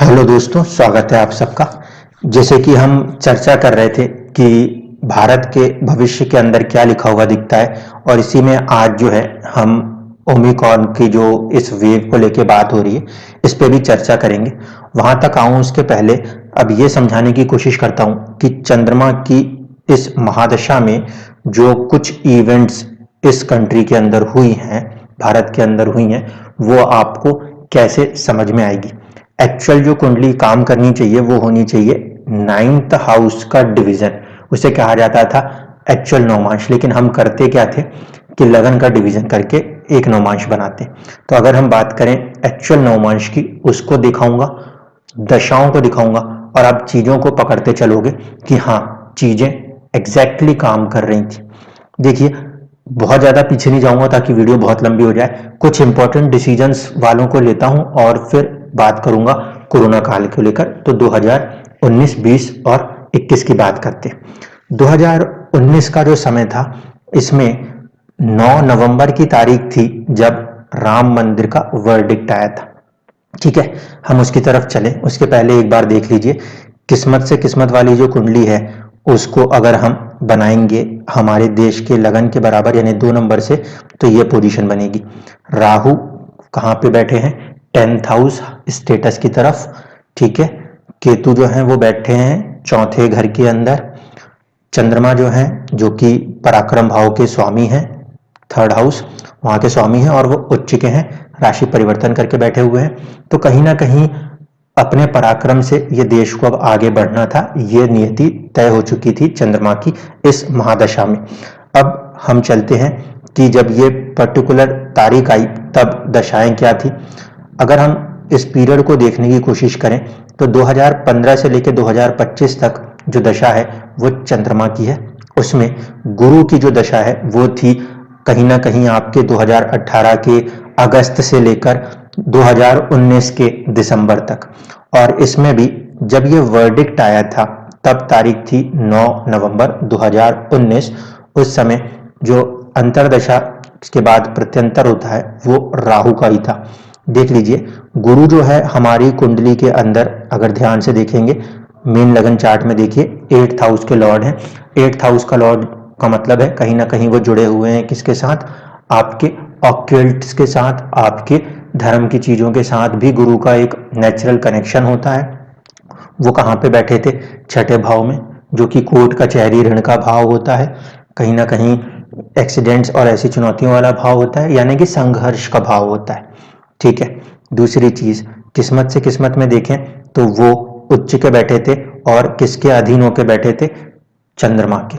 Hello दोस्तों, स्वागत है आप सबका। जैसे कि हम चर्चा कर रहे थे कि भारत के भविष्य के अंदर क्या लिखा हुआ दिखता है, और इसी में आज जो है हम ओमिक्रॉन की जो इस वेव को लेके बात हो रही है, इस पे भी चर्चा करेंगे। वहां तक आऊं उसके पहले अब ये समझाने की कोशिश करता हूं कि चंद्रमा की इस महादशा में जो कुछ इवेंट्स इस कंट्री के अंदर हुई हैं, भारत के अंदर हुई हैं, वो आपको कैसे समझ में आएगी। एक्चुअल जो कुंडली काम करनी चाहिए वो होनी चाहिए 9th हाउस का डिवीजन, उसे कहा जाता था एक्चुअल नौमांश। लेकिन हम करते क्या थे कि लगन का डिवीजन करके एक नौमांश बनाते। तो अगर हम बात करें एक्चुअल नौमांश की, उसको दिखाऊंगा, दशाओं को दिखाऊंगा, और आप चीजों को पकड़ते चलोगे कि हाँ, चीजें एग्जैक्टली काम कर रही थी। देखिए, बहुत ज्यादा पीछे नहीं जाऊंगा ताकि वीडियो बहुत लंबी हो जाए। कुछ इंपॉर्टेंट डिसीजंस वालों को लेता हूं और फिर बात करूंगा कोरोना काल को लेकर। तो 2019, 20 और 21 की बात करते हैं। 2019 का जो समय था, इसमें 9 नवंबर की तारीख थी जब राम मंदिर का वर्डिक्ट आया था। ठीक है, हम उसकी तरफ चले उसके पहले एक बार देख लीजिए किस्मत से किस्मत वाली जो कुंडली है, उसको अगर हम बनाएंगे हमारे देश के लगन के बराबर यानी 2 नंबर से, तो ये पोजीशन बनेगी। राहु कहाँ पे बैठे हैं? 10th हाउस स्टेटस की तरफ। ठीक है, केतु जो है वो बैठे हैं चौथे घर के अंदर। चंद्रमा जो है, जो कि पराक्रम भाव के स्वामी हैं, 3rd हाउस वहां के स्वामी हैं, और वो उच्च के हैं, राशि परिवर्तन करके बैठे हुए हैं। तो कहीं ना कहीं अपने पराक्रम से ये देश को अब आगे बढ़ना था, ये नियति तय हो चुकी थी चंद्रमा की इस महादशा में। अब हम चलते हैं कि जब ये पर्टिकुलर तारीख आई तब दशाएं क्या थी। अगर हम इस पीरियड को देखने की कोशिश करें तो 2015 से लेकर 2025 तक जो दशा है वो चंद्रमा की है। उसमें गुरु की जो दशा है वो थी कहीं ना कहीं आपके 2018 के अगस्त से लेकर 2019 के दिसंबर तक। और इसमें भी जब ये वर्डिक्ट आया था तब तारीख थी 9 नवंबर 2019। उस समय जो अंतरदशा के बाद प्रत्यंतर होता है वो राहु का ही था। देख लीजिए, गुरु जो है हमारी कुंडली के अंदर अगर ध्यान से देखेंगे, मेन लगन चार्ट में देखिए 8th हाउस के लॉर्ड हैं। 8th हाउस का लॉर्ड का मतलब है कहीं ना कहीं वो जुड़े हुए हैं किसके साथ? आपके ऑक्यूल्ट्स के साथ, आपके धर्म की चीजों के साथ भी गुरु का एक नेचुरल कनेक्शन होता है। वो कहाँ पे बैठे थे? 6ठे भाव में, जो कि कोर्ट कचहरी ऋण का भाव होता है, कहीं ना कहीं एक्सीडेंट्स और ऐसी चुनौतियों वाला भाव होता है, यानी कि संघर्ष का भाव होता है। ठीक है, दूसरी चीज, किस्मत से किस्मत में देखें तो वो उच्च के बैठे थे, और किसके अधीन होके बैठे थे? चंद्रमा के।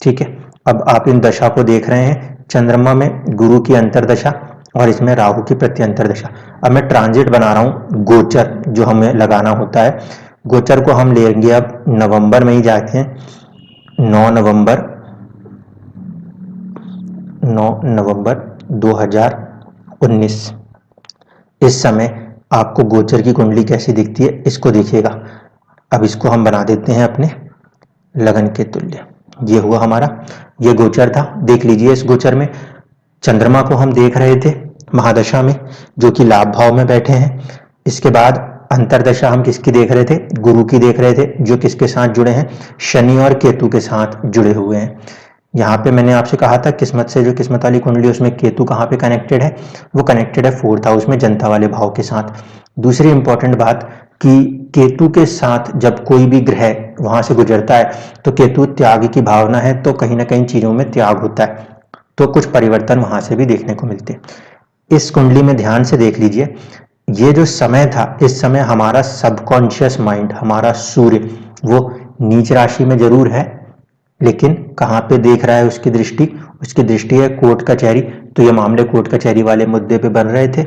ठीक है, अब आप इन दशा को देख रहे हैं, चंद्रमा में गुरु की अंतरदशा और इसमें राहु की प्रत्यंतर दशा। अब मैं ट्रांजिट बना रहा हूं, गोचर जो हमें लगाना होता है। गोचर को हम लेंगे अब नवंबर में ही जाके, 9 नवंबर 9 नवंबर 2019। इस समय आपको गोचर की कुंडली कैसी दिखती है इसको देखिएगा। अब इसको हम बना देते हैं अपने लगन के तुल्य। ये हुआ हमारा, ये गोचर था। देख लीजिए, इस गोचर में चंद्रमा को हम देख रहे थे महादशा में, जो कि लाभ भाव में बैठे हैं। इसके बाद अंतरदशा हम किसकी देख रहे थे? गुरु की देख रहे थे, जो किसके साथ जुड़े हैं? शनि और केतु के साथ जुड़े हुए हैं। यहाँ पे मैंने आपसे कहा था किस्मत से जो किस्मत वाली कुंडली, उसमें केतु कहाँ पे कनेक्टेड है? वो कनेक्टेड है 4th हाउस में, जनता वाले भाव के साथ। दूसरी इंपॉर्टेंट बात कि केतु के साथ जब कोई भी ग्रह वहां से गुजरता है तो केतु त्याग की भावना है, तो कहीं ना कहीं चीजों में त्याग होता है, तो कुछ परिवर्तन वहां से भी देखने को मिलते हैं। इस कुंडली में ध्यान से देख लीजिए, ये जो समय था, इस समय हमारा सबकॉन्शियस माइंड, हमारा सूर्य, वो नीच राशि में जरूर है, लेकिन कहाँ पे देख रहा है उसकी दृष्टि? उसकी दृष्टि है कोर्ट कचहरी। तो ये मामले कोर्ट कचहरी वाले मुद्दे पे बन रहे थे।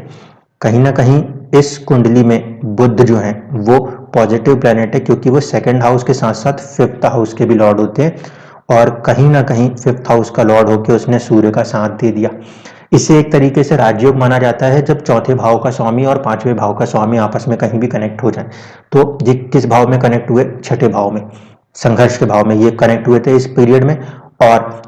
कहीं ना कहीं इस कुंडली में बुध जो है वो पॉजिटिव प्लेनेट है, क्योंकि वो 2nd हाउस के साथ साथ 5th हाउस के भी लॉर्ड होते हैं, और कहीं ना कहीं 5th हाउस का लॉर्ड होकर उसने सूर्य का साथ दे दिया। इसे एक तरीके से राजयोग माना जाता है, जब चौथे भाव का स्वामी और 5वें भाव का स्वामी आपस में कहीं भी कनेक्ट हो जाए। तो ये किस भाव में कनेक्ट हुए? 6ठे भाव में, संघर्ष के भाव में ये कनेक्ट हुए थे इस पीरियड में। और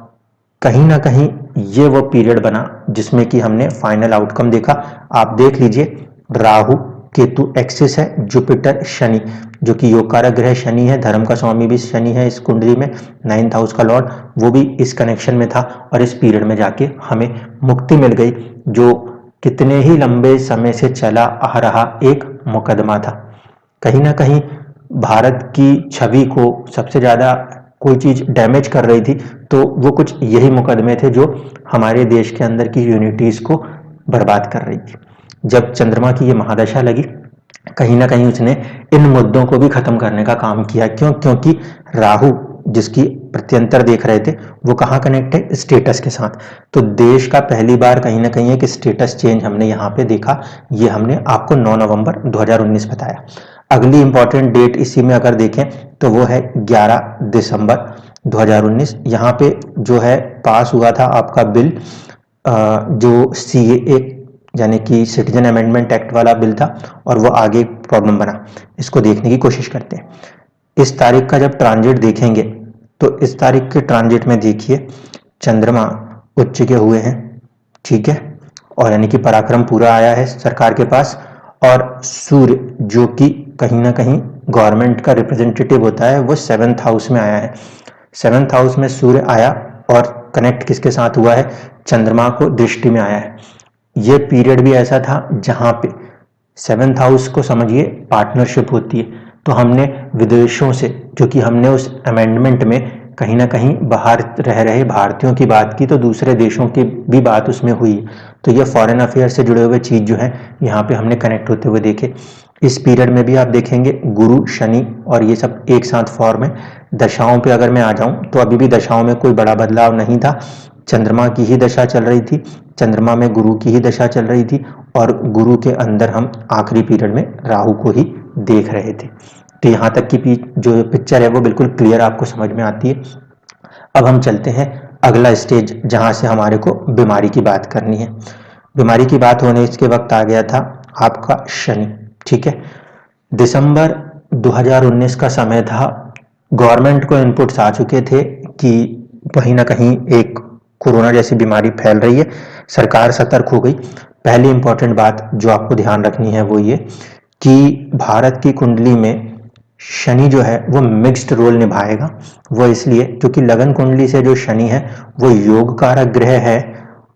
कहीं ना कहीं ये वो पीरियड बना जिसमें कि हमने फाइनल आउटकम देखा। आप देख लीजिए, राहु केतु एक्सिस है, जुपिटर शनि जो कि योग कारक ग्रह शनि है, धर्म का स्वामी भी शनि है इस कुंडली में, 9th हाउस का लॉर्ड, वो भी इस कनेक्शन में था और इस पीरियड में जाके हमें मुक्ति मिल गई, जो कितने ही लंबे समय से चला आ रहा एक मुकदमा था। कहीं ना कहीं भारत की छवि को सबसे ज्यादा कोई चीज डैमेज कर रही थी तो वो कुछ यही मुकदमे थे जो हमारे देश के अंदर की यूनिटीज को बर्बाद कर रही थी। जब चंद्रमा की ये महादशा लगी, कहीं ना कहीं उसने इन मुद्दों को भी खत्म करने का काम किया। क्यों? क्योंकि राहु जिसकी प्रत्यंतर देख रहे थे वो कहाँ कनेक्ट है? स्टेटस के साथ। तो देश का पहली बार कहीं ना कहीं एक स्टेटस चेंज हमने यहाँ पे देखा। ये हमने आपको 9 नवंबर 2019 बताया। अगली इंपॉर्टेंट डेट इसी में अगर देखें तो वो है 11 दिसंबर 2019। यहाँ पे जो है पास हुआ था आपका बिल, जो CAA यानी कि सिटीजन अमेंडमेंट एक्ट वाला बिल था, और वो आगे प्रॉब्लम बना। इसको देखने की कोशिश करते हैं। इस तारीख का जब ट्रांजिट देखेंगे तो इस तारीख के ट्रांजिट में देखिए चंद्रमा उच्च के हुए हैं, ठीक है, और यानी कि पराक्रम पूरा आया है सरकार के पास, और सूर्य जो कि कहीं ना कहीं गवर्नमेंट का रिप्रेजेंटेटिव होता है वो 7th हाउस में आया है। 7th हाउस में सूर्य आया और कनेक्ट किसके साथ हुआ है? चंद्रमा को दृष्टि में आया है। ये पीरियड भी ऐसा था जहां पे 7th हाउस को समझिए पार्टनरशिप होती है, तो हमने विदेशों से, जो कि हमने उस अमेंडमेंट में कहीं ना कहीं बाहर रह रहे भारतीयों की बात की, तो दूसरे देशों की भी बात उसमें हुई। तो ये फॉरेन अफेयर से जुड़े हुए चीज जो है यहाँ पे हमने कनेक्ट होते हुए देखे। इस पीरियड में भी आप देखेंगे गुरु शनि और ये सब एक साथ फॉर्म है। दशाओं पे अगर मैं आ जाऊं तो अभी भी दशाओं में कोई बड़ा बदलाव नहीं था, चंद्रमा की ही दशा चल रही थी, चंद्रमा में गुरु की ही दशा चल रही थी, और गुरु के अंदर हम आखिरी पीरियड में राहु को ही देख रहे थे। तो यहाँ तक की जो पिक्चर है वो बिल्कुल क्लियर आपको समझ में आती है। अब हम चलते हैं अगला स्टेज जहां से हमारे को बीमारी की बात करनी है। बीमारी की बात होने इसके वक्त आ गया था आपका शनि, ठीक है। दिसंबर 2019 का समय था, गवर्नमेंट को इनपुट्स आ चुके थे कि कहीं ना कहीं एक कोरोना जैसी बीमारी फैल रही है, सरकार सतर्क हो गई। पहली इंपॉर्टेंट बात जो आपको ध्यान रखनी है वो ये कि भारत की कुंडली में शनि जो है वो मिक्स्ड रोल निभाएगा। वो इसलिए क्योंकि लगन कुंडली से जो शनि है वो योग कारक ग्रह है,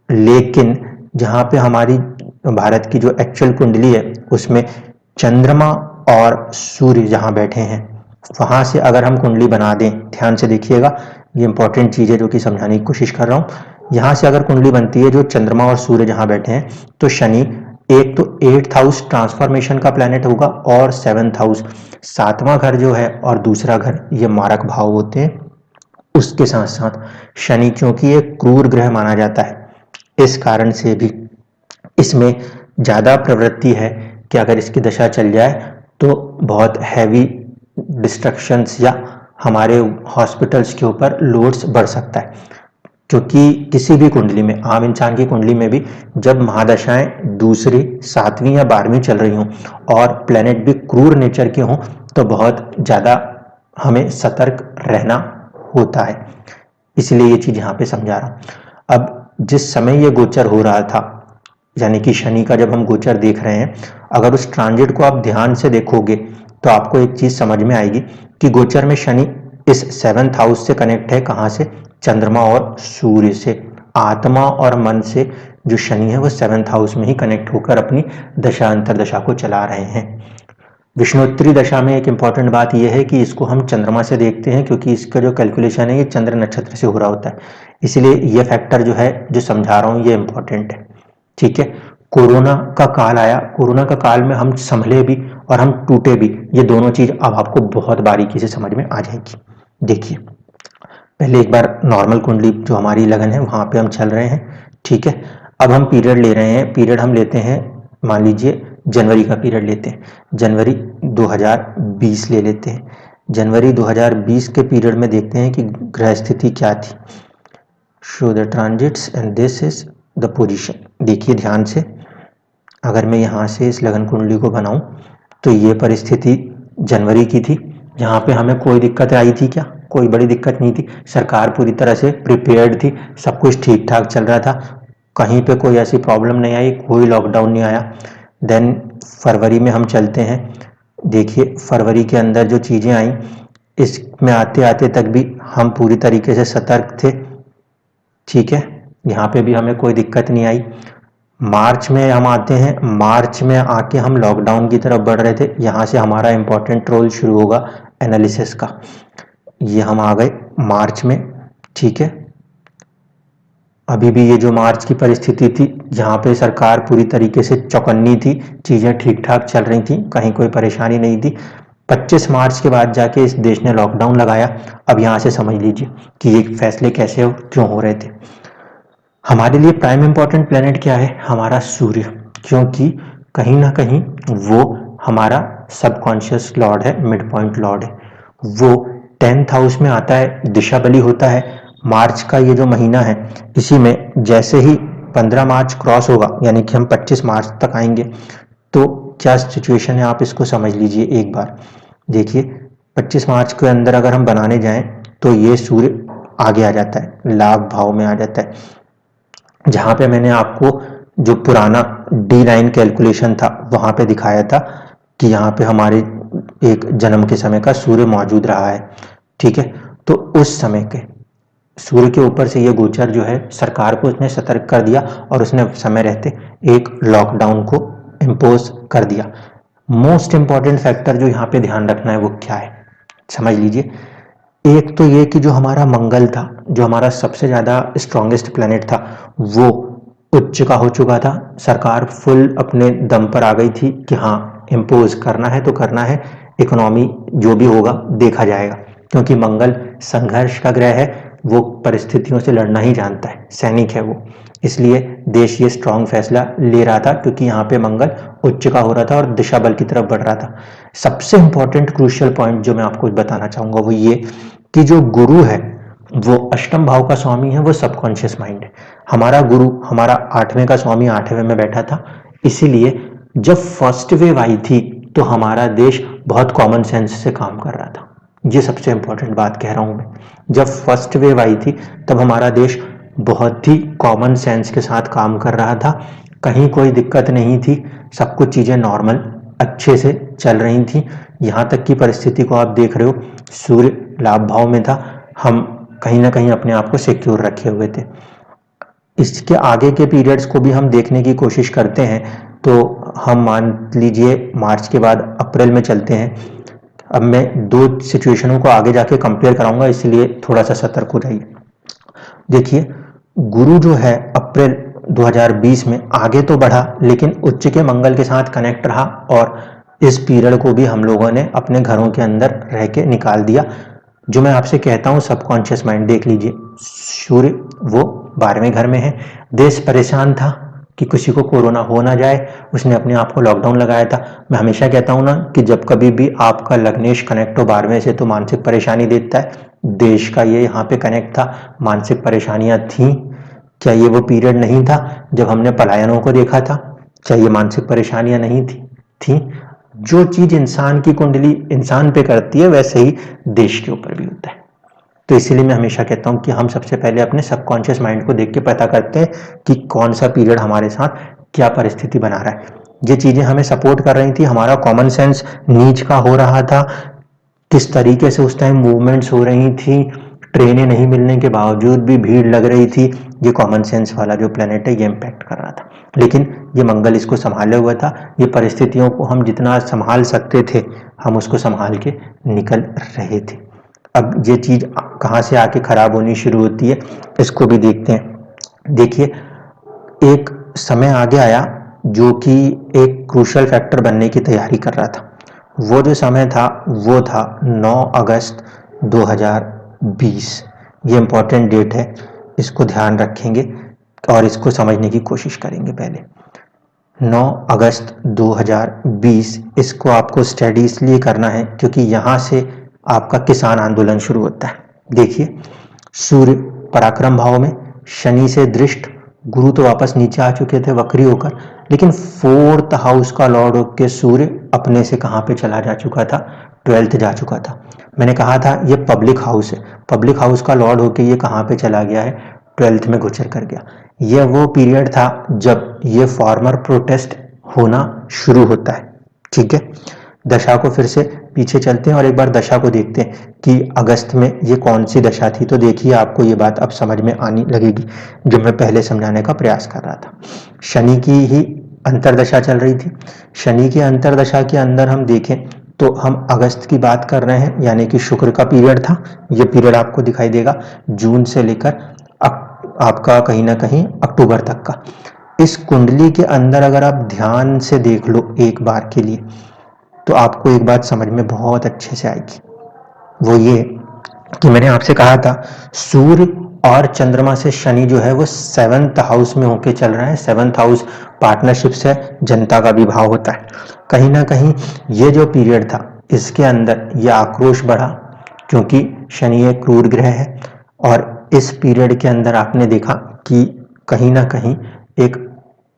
लेकिन जहां पे हमारी भारत की जो एक्चुअल कुंडली है उसमें चंद्रमा और सूर्य जहां बैठे हैं वहां से अगर हम कुंडली बना दें, ध्यान से देखिएगा, ये इंपॉर्टेंट चीज है जो कि समझाने की कोशिश कर रहा हूं। यहां से अगर कुंडली बनती है जो चंद्रमा और सूर्य जहां बैठे हैं, तो शनि एक तो 8th हाउस ट्रांसफॉर्मेशन का प्लेनेट होगा, और 7th हाउस 7वां घर जो है और दूसरा घर ये मारक भाव होते हैं। उसके साथ साथ शनि क्योंकि एक क्रूर ग्रह माना जाता है, इस कारण से भी इसमें ज्यादा प्रवृत्ति है कि अगर इसकी दशा चल जाए तो बहुत हैवी डिस्ट्रक्शंस या हमारे हॉस्पिटल्स के ऊपर लोड्स बढ़ सकता है। क्योंकि किसी भी कुंडली में, आम इंसान की कुंडली में भी जब महादशाएं दूसरी 7वीं या 12वीं चल रही हों और प्लेनेट भी क्रूर नेचर के हों तो बहुत ज़्यादा हमें सतर्क रहना होता है। इसलिए ये चीज़ यहाँ पे समझा रहा हूँ। अब जिस समय ये गोचर हो रहा था, यानी कि शनि का जब हम गोचर देख रहे हैं, अगर उस ट्रांजिट को आप ध्यान से देखोगे तो आपको एक चीज समझ में आएगी कि गोचर में शनि इस 7th हाउस से कनेक्ट है, कहां से? चंद्रमा और सूर्य से। आत्मा और मन से जो शनि है वो 7th हाउस में ही कनेक्ट होकर अपनी दशा अंतरदशा को चला रहे हैं। विष्णुत्तरी दशा में एक इंपॉर्टेंट बात यह है कि इसको हम चंद्रमा से देखते हैं, क्योंकि इसका जो कैलकुलेशन है ये चंद्र नक्षत्र से हो रहा होता है, इसलिए ये फैक्टर जो है जो समझा रहा हूं ये इंपॉर्टेंट है, ठीक है। कोरोना का काल आया, कोरोना का काल में हम संभले भी और हम टूटे भी, ये दोनों चीज अब आपको बहुत बारीकी से समझ में आ जाएगी। देखिए पहले एक बार नॉर्मल कुंडली जो हमारी लगन है वहां पे हम चल रहे हैं, ठीक है। अब हम पीरियड ले रहे हैं, पीरियड हम लेते हैं, मान लीजिए जनवरी का पीरियड लेते हैं, जनवरी 2020 ले लेते हैं। जनवरी 2020 के पीरियड में देखते हैं कि ग्रह स्थिति क्या थी। Show the transits and this is the position. देखिए ध्यान से, अगर मैं यहाँ से इस लगन कुंडली को बनाऊं तो ये परिस्थिति जनवरी की थी। यहाँ पे हमें कोई दिक्कत आई थी क्या? कोई बड़ी दिक्कत नहीं थी, सरकार पूरी तरह से प्रिपेयर्ड थी, सब कुछ ठीक ठाक चल रहा था, कहीं पे कोई ऐसी प्रॉब्लम नहीं आई, कोई लॉकडाउन नहीं आया। देन फरवरी में हम चलते हैं। देखिए फरवरी के अंदर जो चीज़ें आई, इसमें आते आते तक भी हम पूरी तरीके से सतर्क थे, ठीक है, यहाँ पे भी हमें कोई दिक्कत नहीं आई। मार्च में हम आते हैं, मार्च में आके हम लॉकडाउन की तरफ बढ़ रहे थे। यहाँ से हमारा इम्पोर्टेंट रोल शुरू होगा एनालिसिस का। ये हम आ गए मार्च में, ठीक है। अभी भी ये जो मार्च की परिस्थिति थी, जहाँ पे सरकार पूरी तरीके से चौकन्नी थी, चीज़ें ठीक ठाक चल रही थी, कहीं कोई परेशानी नहीं थी। 25 मार्च के बाद जाके इस देश ने लॉकडाउन लगाया। अब यहाँ से समझ लीजिए कि ये फैसले कैसे क्यों हो रहे थे। हमारे लिए प्राइम इम्पोर्टेंट प्लेनेट क्या है? हमारा सूर्य, क्योंकि कहीं ना कहीं वो हमारा सबकॉन्शियस लॉर्ड है, मिड पॉइंट लॉर्ड है। वो 10th हाउस में आता है, दिशा बली होता है। मार्च का ये जो महीना है, इसी में जैसे ही 15 मार्च क्रॉस होगा, यानी कि हम 25 मार्च तक आएंगे, तो क्या सिचुएशन है आप इसको समझ लीजिए एक बार। देखिए 25 मार्च के अंदर अगर हम बनाने जाएं तो ये सूर्य आगे आ जाता है, लाभ भाव में आ जाता है। जहां पे मैंने आपको जो पुराना D9 कैलकुलेशन था वहां पे दिखाया था कि यहाँ पे हमारे एक जन्म के समय का सूर्य मौजूद रहा है, ठीक है। तो उस समय के सूर्य के ऊपर से ये गोचर जो है, सरकार को उसने सतर्क कर दिया और उसने समय रहते एक लॉकडाउन को इम्पोज कर दिया। मोस्ट इंपॉर्टेंट फैक्टर जो यहाँ पे ध्यान रखना है वो क्या है, समझ लीजिए। एक तो ये कि जो हमारा मंगल था, जो हमारा सबसे ज्यादा स्ट्रॉन्गेस्ट प्लेनेट था, वो उच्च का हो चुका था। सरकार फुल अपने दम पर आ गई थी कि हाँ इम्पोज करना है तो करना है, इकोनॉमी जो भी होगा देखा जाएगा, क्योंकि मंगल संघर्ष का ग्रह है, वो परिस्थितियों से लड़ना ही जानता है, सैनिक है वो। इसलिए देश ये स्ट्रांग फैसला ले रहा था, क्योंकि यहाँ पे मंगल उच्च का हो रहा था और दिशा बल की तरफ बढ़ रहा था। सबसे इंपॉर्टेंट क्रूशियल पॉइंट जो मैं आपको बताना चाहूंगा वो ये कि जो गुरु है वो अष्टम भाव का स्वामी है, वो सबकॉन्शियस माइंड है। हमारा गुरु, हमारा 8वें का स्वामी 8वें में बैठा था। इसीलिए जब फर्स्ट वेव आई थी तो हमारा देश बहुत कॉमन सेंस से काम कर रहा था। ये सबसे इंपॉर्टेंट बात कह रहा हूं मैं। जब फर्स्ट वेव आई थी तब हमारा देश बहुत ही कॉमन सेंस के साथ काम कर रहा था, कहीं कोई दिक्कत नहीं थी, सब कुछ चीजें नॉर्मल अच्छे से चल रही थी। यहाँ तक की परिस्थिति को आप देख रहे हो, सूर्य लाभ भाव में था, हम कहीं ना कहीं अपने आप को सिक्योर रखे हुए थे। इसके आगे के पीरियड्स को भी हम देखने की कोशिश करते हैं, तो हम मान लीजिए मार्च के बाद अप्रैल में चलते हैं। अब मैं दो सिचुएशनों को आगे जाके कंपेयर कराऊंगा, इसलिए थोड़ा सा सतर्क हो जाइए। देखिए गुरु जो है अप्रैल 2020 में आगे तो बढ़ा, लेकिन उच्च के मंगल के साथ कनेक्ट रहा और इस पीरियड को भी हम लोगों ने अपने घरों के अंदर रह के निकाल दिया। जो मैं आपसे कहता हूं सबकॉन्शियस माइंड, देख लीजिए सूर्य वो 12वें घर में है। देश परेशान था कि किसी को कोरोना हो ना जाए, उसने अपने आप को लॉकडाउन लगाया था। मैं हमेशा कहता हूं ना कि जब कभी भी आपका लग्नेश कनेक्ट हो 12वें से तो मानसिक परेशानी देता है। देश का ये यहाँ पे कनेक्ट था, मानसिक परेशानियां थी। क्या ये वो पीरियड नहीं था जब हमने पलायनों को देखा था? क्या ये मानसिक परेशानियां नहीं थी? जो चीज इंसान की कुंडली इंसान पे करती है, वैसे ही देश के ऊपर भी होता है। तो इसीलिए मैं हमेशा कहता हूं कि हम सबसे पहले अपने सबकॉन्शियस माइंड को देख के पता करते हैं कि कौन सा पीरियड हमारे साथ क्या परिस्थिति बना रहा है। ये चीजें हमें सपोर्ट कर रही थी, हमारा कॉमन सेंस नीच का हो रहा था, किस तरीके से उस टाइम मूवमेंट्स हो रही थी, ट्रेनें नहीं मिलने के बावजूद भी भीड़ लग रही थी। ये कॉमन सेंस वाला जो प्लेनेट है ये इम्पैक्ट कर रहा था, लेकिन ये मंगल इसको संभाले हुआ था। ये परिस्थितियों को हम जितना संभाल सकते थे हम उसको संभाल के निकल रहे थे। अब ये चीज कहाँ से आके खराब होनी शुरू होती है इसको भी देखते हैं। देखिए एक समय आगे आया जो कि एक क्रूशियल फैक्टर बनने की तैयारी कर रहा था। वो जो समय था वो था 9 अगस्त 2020। ये इंपॉर्टेंट डेट है, इसको ध्यान रखेंगे और इसको समझने की कोशिश करेंगे। पहले 9 अगस्त 2020, इसको आपको स्टडी इसलिए करना है क्योंकि यहाँ से आपका किसान आंदोलन शुरू होता है। देखिए सूर्य पराक्रम भाव में, शनि से दृष्ट, गुरु तो वापस नीचे आ चुके थे वक्री होकर, लेकिन 4th हाउस का लॉर्ड होकर सूर्य अपने से कहां पे चला जा चुका था? 12th जा चुका था। मैंने कहा था ये पब्लिक हाउस है, पब्लिक हाउस का लॉर्ड होकर ये कहां पे चला गया है? 12th में गोचर कर गया। ये वो पीरियड था जब ये फार्मर प्रोटेस्ट होना शुरू होता है। ठीक है, दशा को फिर से पीछे चलते हैं और एक बार दशा को देखते हैं कि अगस्त में ये कौन सी दशा थी। तो देखिए आपको ये बात अब समझ में आने लगेगी जो मैं पहले समझाने का प्रयास कर रहा था। शनि की ही अंतरदशा चल रही थी। शनि की अंतरदशा के अंदर हम देखें तो हम अगस्त की बात कर रहे हैं, यानी कि शुक्र का पीरियड था। ये पीरियड आपको दिखाई देगा जून से लेकर आपका कहीं ना कहीं अक्टूबर तक का। इस कुंडली के अंदर अगर आप ध्यान से देख लो एक बार के लिए, तो आपको एक बात समझ में बहुत अच्छे से आएगी। वो ये कि मैंने आपसे कहा था सूर्य और चंद्रमा से शनि जो है वो 7th हाउस में होके चल रहा है। 7th हाउस पार्टनरशिप से जनता का भी भाव होता है। कहीं ना कहीं ये जो पीरियड था इसके अंदर ये आक्रोश बढ़ा, क्योंकि शनि एक क्रूर ग्रह है और इस पीरियड के अंदर आपने देखा कि कहीं ना कहीं एक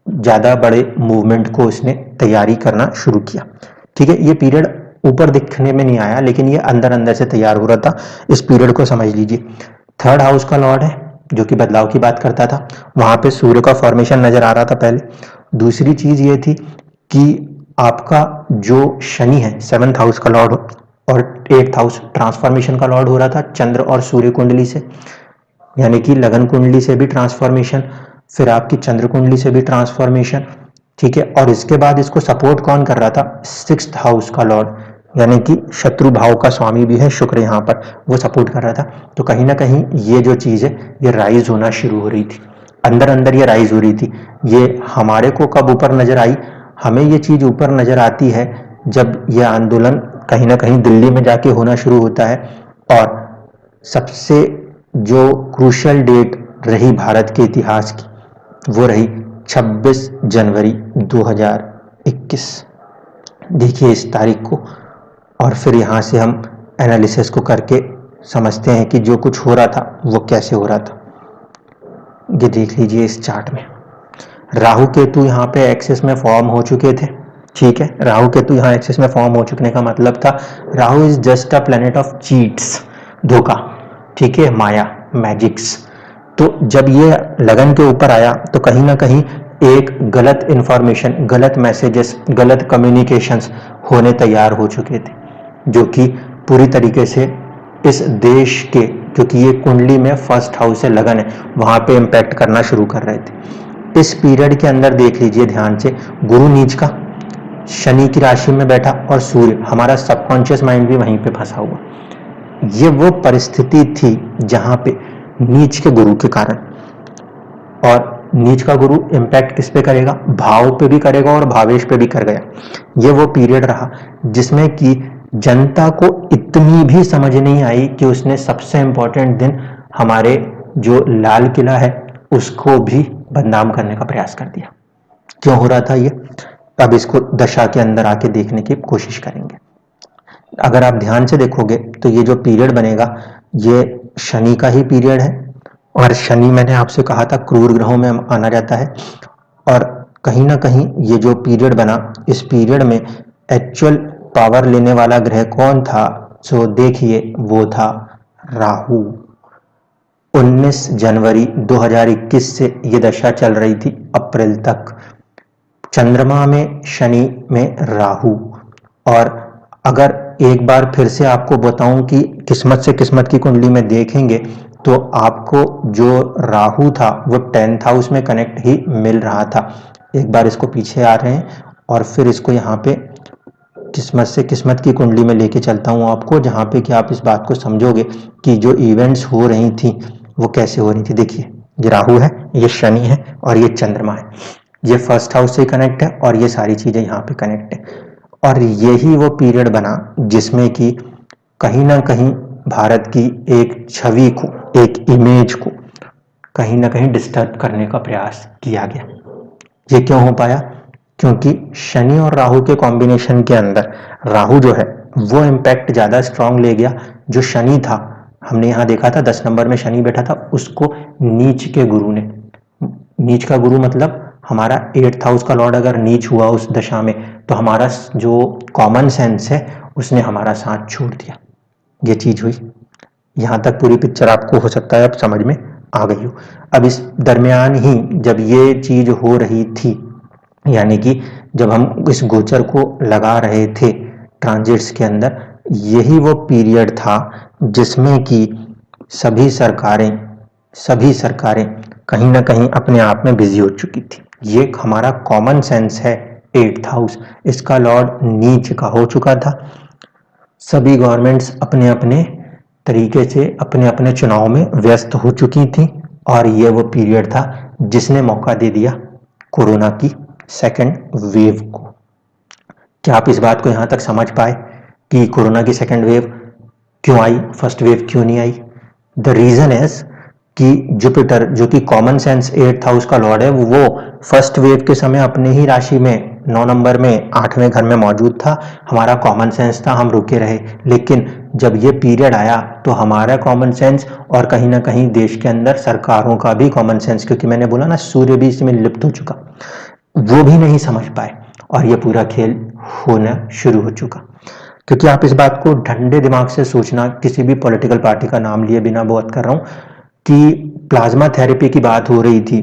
ज्यादा बड़े मूवमेंट को उसने तैयारी करना शुरू किया। ठीक है, ये पीरियड ऊपर दिखने में नहीं आया, लेकिन ये अंदर अंदर से तैयार हो रहा था। इस पीरियड को समझ लीजिए। 3rd हाउस का लॉर्ड है जो कि बदलाव की बात करता था, वहां पे सूर्य का फॉर्मेशन नजर आ रहा था पहले। दूसरी चीज ये थी कि आपका जो शनि है 7th हाउस का लॉर्ड और 8th हाउस ट्रांसफॉर्मेशन का लॉर्ड हो रहा था चंद्र और सूर्य कुंडली से, यानी कि लगन कुंडली से भी ट्रांसफॉर्मेशन, फिर आपकी चंद्र कुंडली से भी ट्रांसफॉर्मेशन। ठीक है, और इसके बाद इसको सपोर्ट कौन कर रहा था? 6th हाउस का लॉर्ड, यानी कि शत्रु भाव का स्वामी भी है शुक्र, यहाँ पर वो सपोर्ट कर रहा था। तो कहीं ना कहीं ये जो चीज है ये राइज होना शुरू हो रही थी, अंदर अंदर ये राइज हो रही थी। ये हमारे को कब ऊपर नजर आई? हमें ये चीज ऊपर नजर आती है जब ये आंदोलन कहीं ना कहीं दिल्ली में जाके होना शुरू होता है। और सबसे जो क्रूशियल डेट रही भारत के इतिहास की वो रही 26 जनवरी 2021। देखिए इस तारीख को, और फिर यहाँ से हम एनालिसिस को करके समझते हैं कि जो कुछ हो रहा था वो कैसे हो रहा था। ये देख लीजिए इस चार्ट में राहु केतु यहाँ पे एक्सिस में फॉर्म हो चुके थे। ठीक है, राहु केतु यहाँ एक्सिस में फॉर्म हो चुकने का मतलब था Rahu is just a planet of cheats, धोखा, ठीक है, माया, मैजिक्स। तो जब ये लगन के ऊपर आया तो कहीं ना कहीं एक गलत इंफॉर्मेशन, गलत मैसेजेस, गलत कम्युनिकेशंस होने तैयार हो चुके थे, जो कि पूरी तरीके से इस देश के, क्योंकि ये कुंडली में 1st हाउस से लगन है, वहां पे इंपैक्ट करना शुरू कर रहे थे। इस पीरियड के अंदर देख लीजिए ध्यान से, गुरु नीच का, शनि की राशि में बैठा और सूर्य, हमारा सबकॉन्शियस माइंड भी वहीं पे फंसा हुआ। ये वो परिस्थिति थी जहां पे नीच के गुरु के कारण, और नीच का गुरु इंपैक्ट किस पे करेगा? भाव पे भी करेगा और भावेश पे भी कर गया। ये वो पीरियड रहा जिसमें कि जनता को इतनी भी समझ नहीं आई कि उसने सबसे इंपॉर्टेंट दिन हमारे जो लाल किला है उसको भी बदनाम करने का प्रयास कर दिया। क्यों हो रहा था ये? अब इसको दशा के अंदर आके देखने की कोशिश करेंगे। अगर आप ध्यान से देखोगे तो ये जो पीरियड बनेगा ये शनि का ही पीरियड है, और शनि मैंने आपसे कहा था क्रूर ग्रहों में आना जाता है। और कहीं ना कहीं ये जो पीरियड बना, इस पीरियड में एक्चुअल पावर लेने वाला ग्रह कौन था? सो देखिए वो था राहु। 19 जनवरी 2021 से ये दशा चल रही थी अप्रैल तक। चंद्रमा में शनि में राहु। और अगर एक बार फिर से आपको बताऊं कि किस्मत से किस्मत की कुंडली में देखेंगे तो आपको जो राहु था वो 10th हाउस में कनेक्ट ही मिल रहा था। एक बार इसको पीछे आ रहे हैं और फिर इसको यहाँ पे किस्मत से किस्मत की कुंडली में लेके चलता हूँ आपको, जहाँ पे कि आप इस बात को समझोगे कि जो इवेंट्स हो रही थी वो कैसे हो रही थी। देखिए ये राहु है, ये शनि है और ये चंद्रमा है। ये 1st हाउस से कनेक्ट है और ये सारी चीजें यहाँ पे कनेक्ट है। और यही वो पीरियड बना जिसमें कि कहीं ना कहीं भारत की एक छवि को, एक इमेज को कहीं ना कहीं डिस्टर्ब करने का प्रयास किया गया। ये क्यों हो पाया? क्योंकि शनि और राहु के कॉम्बिनेशन के अंदर राहु जो है वो इम्पैक्ट ज्यादा स्ट्रांग ले गया। जो शनि था, हमने यहाँ देखा था 10 नंबर में शनि बैठा था, उसको नीच के गुरु ने, नीच का गुरु मतलब हमारा 8th हाउस का लॉर्ड अगर नीच हुआ उस दशा में तो हमारा जो कॉमन सेंस है उसने हमारा साथ छोड़ दिया। ये चीज हुई। यहां तक पूरी पिक्चर आपको हो सकता है अब समझ में आ गई हो। अब इस दरमियान ही जब ये चीज हो रही थी यानी कि जब हम इस गोचर को लगा रहे थे ट्रांजिट्स के अंदर, यही वो पीरियड था जिसमें कि सभी सरकारें सभी सरकारें कहीं ना कहीं अपने आप में बिजी हो चुकी थी। ये एक हमारा कॉमन सेंस है। 8th हाउस इसका लॉर्ड नीच का हो चुका था। सभी गवर्नमेंट्स अपने अपने तरीके से अपने अपने चुनाव में व्यस्त हो चुकी थी और ये वो पीरियड था जिसने मौका दे दिया कोरोना की सेकेंड वेव को। क्या आप इस बात को यहां तक समझ पाए कि कोरोना की सेकेंड वेव क्यों आई, फर्स्ट वेव क्यों नहीं आई? द रीजन इज कि जुपिटर जो कि कॉमन सेंस 8th हाउस का लॉर्ड है, वो फर्स्ट वेव के समय अपने ही राशि में 9 नंबर में 8वें घर में मौजूद था। हमारा कॉमन सेंस था, हम रुके रहे। लेकिन जब ये पीरियड आया तो हमारा कॉमन सेंस और कहीं ना कहीं देश के अंदर सरकारों का भी कॉमन सेंस, क्योंकि मैंने बोला ना सूर्य भी इसमें लिप्त हो चुका, वो भी नहीं समझ पाए और ये पूरा खेल होना शुरू हो चुका। क्योंकि आप इस बात को ठंडे दिमाग से सोचना, किसी भी पॉलिटिकल पार्टी का नाम लिए बिना बात कर रहा हूं कि प्लाज्मा थेरेपी की बात हो रही थी,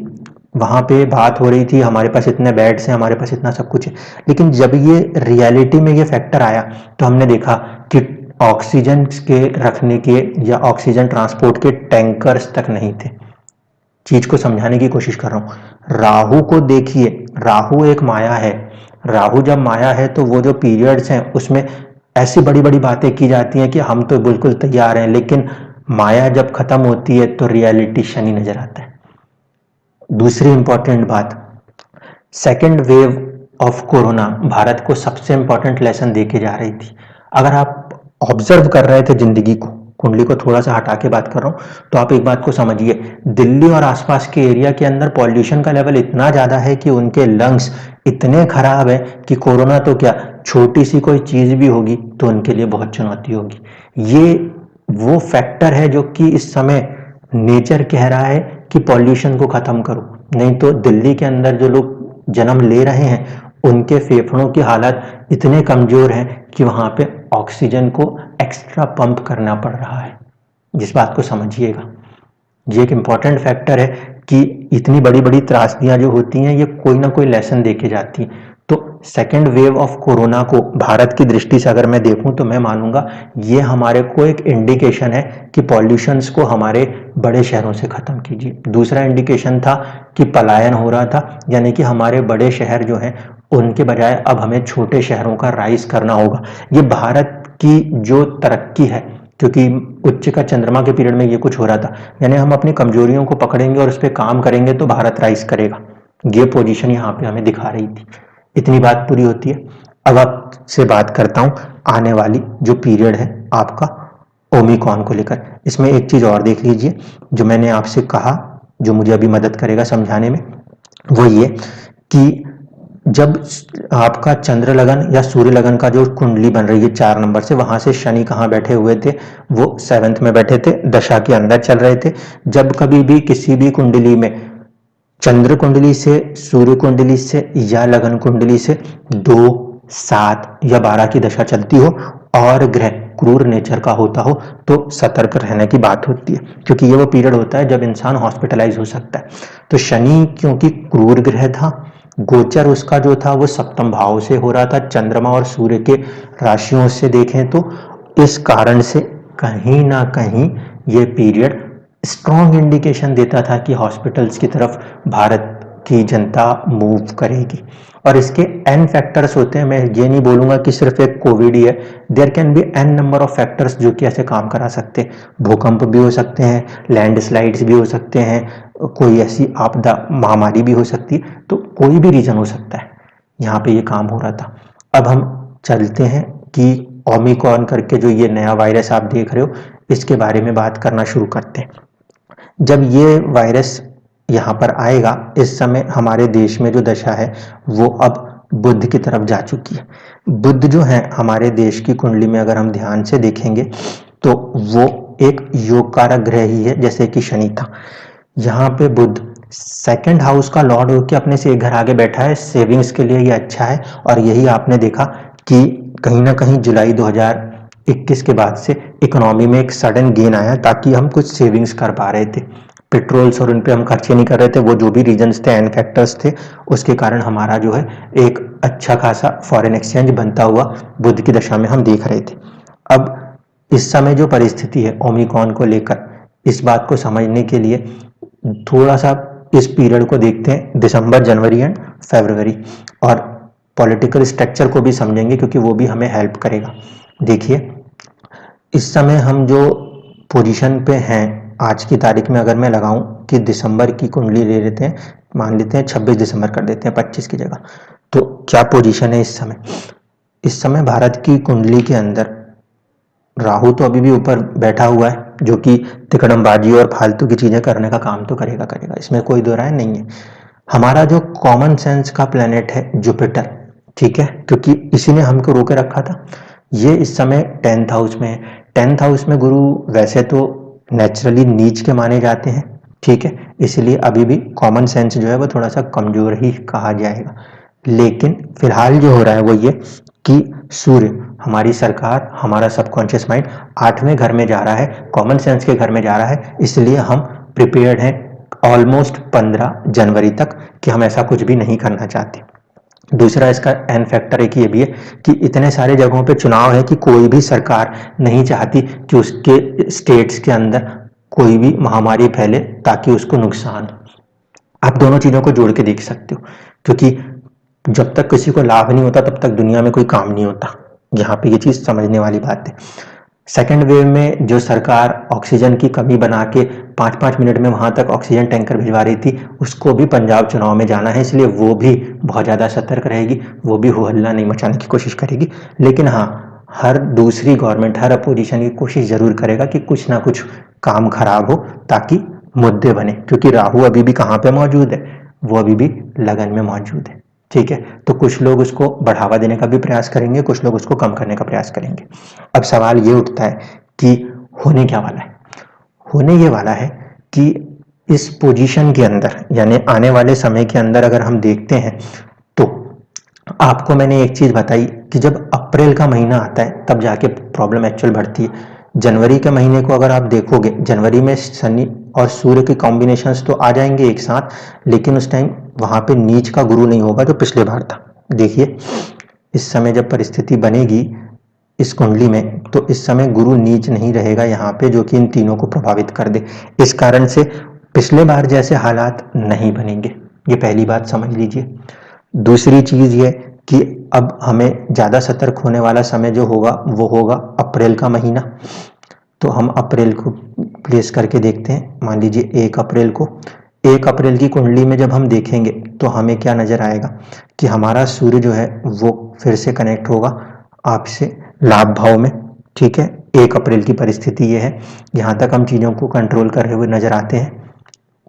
वहां पे बात हो रही थी हमारे पास इतने बेड्स हैं, हमारे पास इतना सब कुछ है, लेकिन जब ये रियलिटी में ये फैक्टर आया तो हमने देखा कि ऑक्सीजन के रखने के या ऑक्सीजन ट्रांसपोर्ट के टैंकर्स तक नहीं थे। चीज को समझाने की कोशिश कर रहा हूं। राहु को देखिए, राहु एक माया है। राहु जब माया है तो वो जो पीरियड्स हैं उसमें ऐसी बड़ी बड़ी बातें की जाती हैं कि हम तो बिल्कुल तैयार हैं, लेकिन माया जब खत्म होती है तो रियलिटी शनि नजर आता है। दूसरी इंपॉर्टेंट बात, second wave of corona Bharat को सबसे इंपॉर्टेंट लेसन देके जा रही थी। अगर आप ऑब्जर्व कर रहे थे जिंदगी को, कुंडली को थोड़ा सा हटा के बात कर रहा हूं, तो आप एक बात को समझिए, दिल्ली और आसपास के एरिया के अंदर पॉल्यूशन का लेवल इतना ज्यादा है कि उनके लंग्स इतने खराब है कि कोरोना तो क्या, छोटी सी कोई चीज भी होगी तो उनके लिए बहुत चुनौती होगी। ये वो फैक्टर है जो कि इस समय नेचर कह रहा है कि पॉल्यूशन को खत्म करो, नहीं तो दिल्ली के अंदर जो लोग जन्म ले रहे हैं उनके फेफड़ों की हालत इतने कमजोर है कि वहां पे ऑक्सीजन को एक्स्ट्रा पंप करना पड़ रहा है। जिस बात को समझिएगा, ये एक इंपॉर्टेंट फैक्टर है कि इतनी बड़ी बड़ी त्रासदियां जो होती हैं ये कोई ना कोई लेसन देके जाती हैं। तो सेकेंड वेव ऑफ कोरोना को भारत की दृष्टि से अगर मैं देखूं तो मैं मानूंगा ये हमारे को एक इंडिकेशन है कि पॉल्यूशंस को हमारे बड़े शहरों से खत्म कीजिए। दूसरा इंडिकेशन था कि पलायन हो रहा था, यानी कि हमारे बड़े शहर जो हैं उनके बजाय अब हमें छोटे शहरों का राइज करना होगा। ये भारत की जो तरक्की है, क्योंकि उच्च का चंद्रमा के पीरियड में ये कुछ हो रहा था, यानी हम अपनी कमजोरियों को पकड़ेंगे और उस पर काम करेंगे तो भारत राइज करेगा। ये पोजीशन यहाँ पे हमें दिखा रही थी। इतनी बात पूरी होती है। अब आपसे बात करता हूँ आने वाली जो पीरियड है आपका ओमिक्रॉन को लेकर। इसमें एक चीज और देख लीजिए, जो मैंने आपसे कहा जो मुझे अभी मदद करेगा समझाने में, वो ये कि जब आपका चंद्र लगन या सूर्य लगन का जो कुंडली बन रही है 4 नंबर से, वहां से शनि कहाँ बैठे हुए थे, वो 7th में बैठे थे, दशा के अंदर चल रहे थे। जब कभी भी किसी भी कुंडली में चंद्र कुंडली से, सूर्य कुंडली से या लगन कुंडली से 2, 7 या 12 की दशा चलती हो और ग्रह क्रूर नेचर का होता हो तो सतर्क रहने की बात होती है, क्योंकि ये वो पीरियड होता है जब इंसान हॉस्पिटलाइज हो सकता है। तो शनि क्योंकि क्रूर ग्रह था, गोचर उसका जो था वो सप्तम भाव से हो रहा था, चंद्रमा और सूर्य के राशियों से देखें तो, इस कारण से कहीं ना कहीं ये पीरियड स्ट्रॉन्ग इंडिकेशन देता था कि हॉस्पिटल्स की तरफ भारत की जनता मूव करेगी। और इसके एन फैक्टर्स होते हैं, मैं ये नहीं बोलूंगा कि सिर्फ एक कोविड ही है, there can be an number of factors जो कि ऐसे काम करा सकते हैं। भूकंप भी हो सकते हैं, लैंडस्लाइड्स भी हो सकते हैं, कोई ऐसी आपदा महामारी भी हो सकती है, तो कोई भी रीजन हो सकता है यहाँ पे ये काम हो रहा था। अब हम चलते हैं कि ओमिक्रॉन करके जो ये नया वायरस आप देख रहे हो इसके बारे में बात करना शुरू करते हैं। जब ये वायरस यहाँ पर आएगा, इस समय हमारे देश में जो दशा है वो अब बुध की तरफ जा चुकी है। बुध जो है हमारे देश की कुंडली में अगर हम ध्यान से देखेंगे तो वो एक योग कारक ग्रह ही है, जैसे कि शनि था। यहाँ पे बुध सेकंड हाउस का लॉर्ड होकर अपने से एक घर आगे बैठा है, सेविंग्स के लिए ये अच्छा है। और यही आपने देखा कि कहीं ना कहीं जुलाई 2021 के बाद से इकोनॉमी में एक सडन गेन आया ताकि हम कुछ सेविंग्स कर पा रहे थे। पेट्रोल्स और उन पे हम खर्चे नहीं कर रहे थे, वो जो भी रीजंस थे एंड फैक्टर्स थे, उसके कारण हमारा जो है एक अच्छा खासा फॉरेन एक्सचेंज बनता हुआ बुध की दशा में हम देख रहे थे। अब इस समय जो परिस्थिति है ओमिक्रॉन को लेकर, इस बात को समझने के लिए थोड़ा सा इस पीरियड को देखते हैं, दिसंबर, जनवरी एंड फरवरी, और पॉलिटिकल स्ट्रक्चर को भी समझेंगे क्योंकि वो भी हमें हेल्प करेगा। देखिए, इस समय हम जो पोजीशन पे हैं आज की तारीख में, अगर मैं लगाऊं कि दिसंबर की कुंडली ले लेते हैं, मान लेते हैं 26 दिसंबर कर देते हैं 25 की जगह, तो क्या पोजीशन है इस समय? इस समय भारत की कुंडली के अंदर राहु तो अभी भी ऊपर बैठा हुआ है, जो कि तिकड़मबाजी और फालतू की चीजें करने का काम तो करेगा करेगा, इसमें कोई दो राय नहीं है। हमारा जो कॉमन सेंस का प्लेनेट है जुपिटर, ठीक है, क्योंकि इसी ने हमको रोके रखा था, ये इस समय 10th हाउस में है। 10th हाउस में गुरु वैसे तो नेचुरली नीच के माने जाते हैं, ठीक है, इसलिए अभी भी कॉमन सेंस जो है वो थोड़ा सा कमजोर ही कहा जाएगा। लेकिन फिलहाल जो हो रहा है वो ये कि सूर्य, हमारी सरकार, हमारा सबकॉन्शियस माइंड 8वें घर में जा रहा है, कॉमन सेंस के घर में जा रहा है, इसलिए हम प्रिपेयर्ड हैं ऑलमोस्ट 15 जनवरी तक कि हम ऐसा कुछ भी नहीं करना चाहते। दूसरा इसका एन फैक्टर एक ये भी है कि इतने सारे जगहों पे चुनाव है कि कोई भी सरकार नहीं चाहती कि उसके स्टेट्स के अंदर कोई भी महामारी फैले ताकि उसको नुकसान हो। आप दोनों चीजों को जोड़ के देख सकते हो, क्योंकि जब तक किसी को लाभ नहीं होता तब तक दुनिया में कोई काम नहीं होता। यहाँ पे ये चीज समझने वाली बात है। सेकेंड वेव में जो सरकार ऑक्सीजन की कमी बना के 5-5 मिनट में वहां तक ऑक्सीजन टैंकर भिजवा रही थी, उसको भी पंजाब चुनाव में जाना है, इसलिए वो भी बहुत ज्यादा सतर्क रहेगी, वो भी हो हल्ला नहीं मचाने की कोशिश करेगी। लेकिन हाँ, हर दूसरी गवर्नमेंट, हर अपोजिशन की कोशिश जरूर करेगा कि कुछ ना कुछ काम खराब हो ताकि मुद्दे बने, क्योंकि राहु अभी भी कहाँ पे मौजूद है, वो अभी भी लगन में मौजूद है, ठीक है। तो कुछ लोग उसको बढ़ावा देने का भी प्रयास करेंगे, कुछ लोग उसको कम करने का प्रयास करेंगे। अब सवाल ये उठता है कि होने क्या वाला है? होने ये वाला है कि इस पोजीशन के अंदर, यानी आने वाले समय के अंदर अगर हम देखते हैं तो आपको मैंने एक चीज बताई कि जब अप्रैल का महीना आता है तब जाके प्रॉब्लम एक्चुअल बढ़ती है। जनवरी के महीने को अगर आप देखोगे, जनवरी में शनि और सूर्य के कॉम्बिनेशंस तो आ जाएंगे एक साथ, लेकिन उस टाइम वहां पे नीच का गुरु नहीं होगा जो पिछले बार था। देखिए, इस समय जब परिस्थिति बनेगी इस कुंडली में, तो इस समय गुरु नीच नहीं रहेगा यहाँ पे, जो कि इन तीनों को प्रभावित कर दे। इस कारण से पिछले बार जैसे हालात नहीं बनेंगे, ये पहली बात समझ लीजिए। दूसरी चीज ये कि अब हमें ज्यादा सतर्क होने वाला समय जो होगा वो होगा अप्रैल का महीना। तो हम अप्रैल को प्लेस करके देखते हैं। मान लीजिए 1 अप्रैल को, 1 अप्रैल की कुंडली में जब हम देखेंगे तो हमें क्या नजर आएगा कि हमारा सूर्य जो है वो फिर से कनेक्ट होगा आपसे लाभ भाव में, ठीक है। 1 अप्रैल की परिस्थिति ये है, यहाँ तक हम चीजों को कंट्रोल कर रहे हुए नजर आते हैं।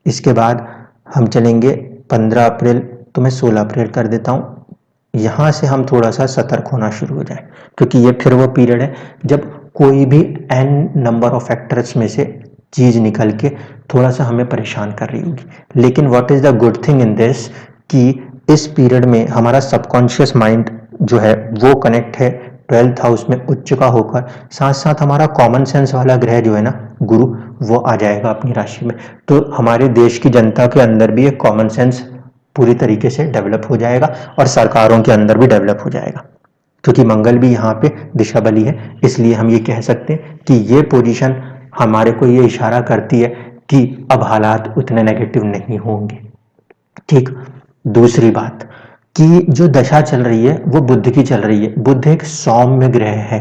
इसके बाद हम चलेंगे 15 अप्रैल, तो मैं 16 अप्रैल कर देता हूँ। यहाँ से हम थोड़ा सा सतर्क होना शुरू हो जाए, क्योंकि ये फिर वो पीरियड है जब कोई भी n नंबर ऑफ फैक्टर्स में से चीज निकल के थोड़ा सा हमें परेशान कर रही होगी। लेकिन what is the good thing in this कि इस पीरियड में हमारा सबकॉन्शियस माइंड जो है वो कनेक्ट है 12th हाउस में उच्च का होकर, साथ साथ हमारा कॉमन सेंस वाला ग्रह जो है ना गुरु, वो आ जाएगा अपनी राशि में। तो हमारे देश की जनता के अंदर भी एक कॉमन सेंस पूरी तरीके से डेवलप हो जाएगा और सरकारों के अंदर भी डेवलप हो जाएगा, क्योंकि मंगल भी यहाँ पे दिशा बली है। इसलिए हम ये कह सकते हैं कि ये पोजीशन हमारे को ये इशारा करती है कि अब हालात उतने नेगेटिव नहीं होंगे, ठीक। दूसरी बात कि जो दशा चल रही है वो बुध की चल रही है। बुध एक सौम्य ग्रह है,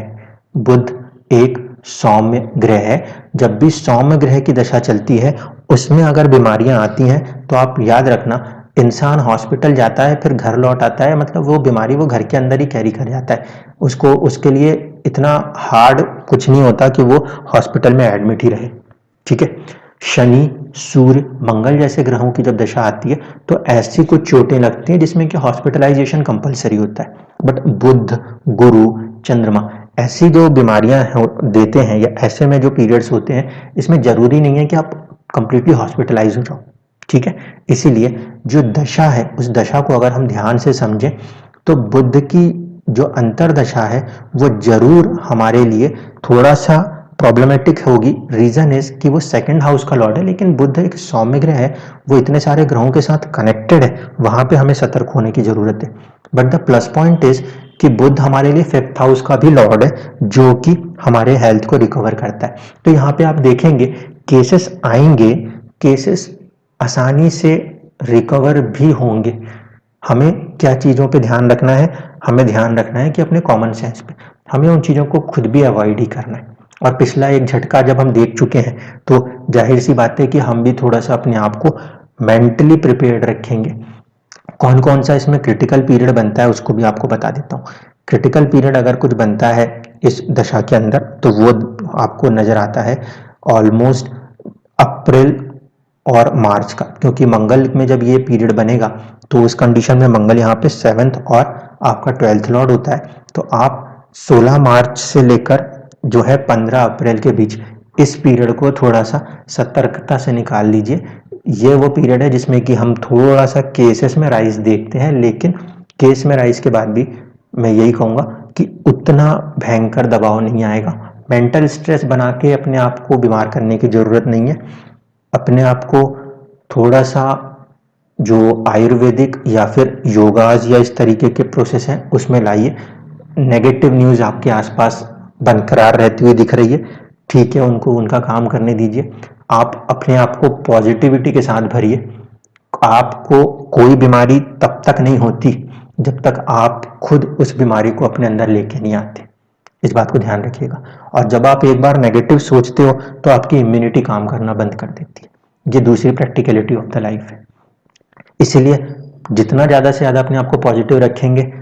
बुध एक सौम्य ग्रह है। जब भी सौम्य ग्रह की दशा चलती है उसमें अगर बीमारियां आती हैं तो आप याद रखना, इंसान हॉस्पिटल जाता है फिर घर लौट आता है, मतलब वो बीमारी वो घर के अंदर ही कैरी कर जाता है, उसको उसके लिए इतना हार्ड कुछ नहीं होता कि वो हॉस्पिटल में एडमिट ही रहे, ठीक है। शनि, सूर्य, मंगल जैसे ग्रहों की जब दशा आती है तो ऐसी कुछ चोटें लगती हैं जिसमें कि हॉस्पिटलाइजेशन कंपलसरी होता है। बट बुध, गुरु, चंद्रमा ऐसी जो बीमारियां देते हैं या ऐसे में जो पीरियड्स होते हैं, इसमें जरूरी नहीं है कि आप कंप्लीटली हॉस्पिटलाइज हो जाओ, ठीक है। इसीलिए जो दशा है उस दशा को अगर हम ध्यान से समझें तो बुध की जो अंतर दशा है वो जरूर हमारे लिए थोड़ा सा प्रॉब्लमेटिक होगी। रीजन इज कि वो सेकंड हाउस का लॉर्ड है, लेकिन बुध एक सौम्य ग्रह है, वो इतने सारे ग्रहों के साथ कनेक्टेड है, वहां पे हमें सतर्क होने की जरूरत है। But the plus point is कि बुध हमारे लिए फिफ्थ हाउस का भी लॉर्ड है, जो कि हमारे हेल्थ को रिकवर करता है। तो यहाँ पे आप देखेंगे केसेस आएंगे, केसेस आसानी से रिकवर भी होंगे। हमें क्या चीज़ों पे ध्यान रखना है? हमें ध्यान रखना है कि अपने कॉमन सेंस पे, हमें उन चीज़ों को खुद भी अवॉइड ही करना है। और पिछला एक झटका जब हम देख चुके हैं, तो जाहिर सी बात है कि हम भी थोड़ा सा अपने आप को मेंटली प्रिपेयर्ड रखेंगे। कौन कौन सा इसमें क्रिटिकल पीरियड बनता है उसको भी आपको बता देता हूँ। क्रिटिकल पीरियड अगर कुछ बनता है इस दशा के अंदर, तो वो आपको नजर आता है ऑलमोस्ट अप्रैल और मार्च का, क्योंकि मंगल में जब ये पीरियड बनेगा तो उस कंडीशन में मंगल यहाँ पे 7th और आपका 12th लॉर्ड होता है। तो आप 16 मार्च से लेकर जो है 15 अप्रैल के बीच इस पीरियड को थोड़ा सा सतर्कता से निकाल लीजिए। ये वो पीरियड है जिसमें कि हम थोड़ा सा केसेस में राइज देखते हैं, लेकिन केस में राइज के बाद भी मैं यही कहूँगा कि उतना भयंकर दबाव नहीं आएगा। मेंटल स्ट्रेस बना के अपने आप को बीमार करने की ज़रूरत नहीं है। अपने आप को थोड़ा सा जो आयुर्वेदिक या फिर योगाज या इस तरीके के प्रोसेस हैं उसमें लाइए। नेगेटिव न्यूज़ आपके आसपास बरकरार रहती हुई दिख रही है, ठीक है, उनको उनका काम करने दीजिए। आप अपने आप को पॉजिटिविटी के साथ भरिए। आपको कोई बीमारी तब तक नहीं होती जब तक आप खुद उस बीमारी को अपने अंदर लेके नहीं आते। इस बात को ध्यान रखिएगा। और जब आप एक बार नेगेटिव सोचते हो तो आपकी इम्यूनिटी काम करना बंद कर देती है। ये दूसरी प्रैक्टिकलिटी ऑफ द लाइफ है। इसीलिए जितना ज़्यादा से ज़्यादा अपने आप को पॉजिटिव रखेंगे,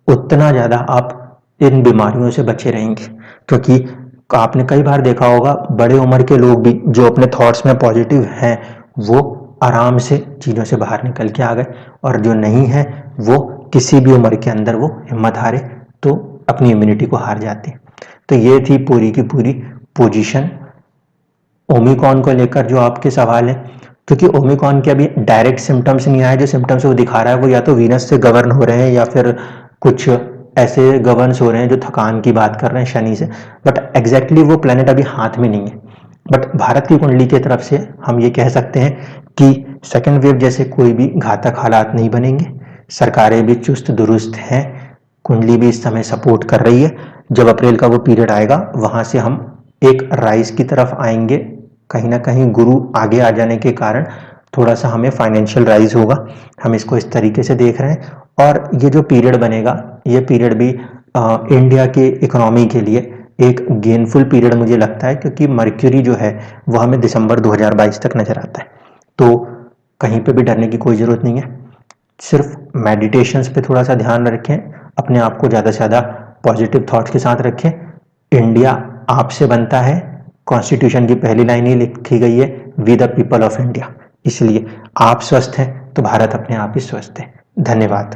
उतना ज़्यादा आप इन बीमारियों से बचे रहेंगे। क्योंकि आपने कई बार देखा होगा बड़े उम्र के लोग भी जो अपने थॉट्स में पॉजिटिव हैं, वो आराम से चीज़ों से बाहर निकल के आ गए, और जो नहीं है वो किसी भी उम्र के अंदर वो हिम्मत हारे तो अपनी इम्यूनिटी को हार जाते हैं। तो ये थी पूरी की पूरी पोजीशन ओमिक्रॉन को लेकर जो आपके सवाल है। क्योंकि ओमिक्रॉन के अभी डायरेक्ट सिम्टम्स नहीं आए, जो सिम्टम्स वो दिखा रहा है वो या तो वीनस से गवर्न हो रहे हैं या फिर कुछ ऐसे गवर्न्स हो रहे हैं जो थकान की बात कर रहे हैं शनि से, बट एग्जैक्टली वो प्लेनेट अभी हाथ में नहीं है। बट भारत की कुंडली की तरफ से हम ये कह सकते हैं कि सेकेंड वेव जैसे कोई भी घातक हालात नहीं बनेंगे, सरकारें भी चुस्त दुरुस्त हैं, कुंडली भी इस समय सपोर्ट कर रही है। जब अप्रैल का वो पीरियड आएगा वहां से हम एक राइज की तरफ आएंगे। कहीं ना कहीं गुरु आगे आ जाने के कारण थोड़ा सा हमें फाइनेंशियल राइज होगा, हम इसको इस तरीके से देख रहे हैं। और ये जो पीरियड बनेगा, ये पीरियड भी इंडिया के इकोनॉमी के लिए एक गेनफुल पीरियड मुझे लगता है, क्योंकि मर्क्यूरी जो है वो हमें दिसंबर 2022 तक नजर आता है। तो कहीं पे भी डरने की कोई ज़रूरत नहीं है, सिर्फ मेडिटेशंस पे थोड़ा सा ध्यान रखें, अपने आप को ज़्यादा से ज़्यादा पॉजिटिव थॉट्स के साथ रखें। इंडिया आपसे बनता है, कॉन्स्टिट्यूशन की पहली लाइन ही लिखी गई है, we the people of India. इसलिए आप स्वस्थ हैं तो भारत अपने आप ही स्वस्थ है। धन्यवाद।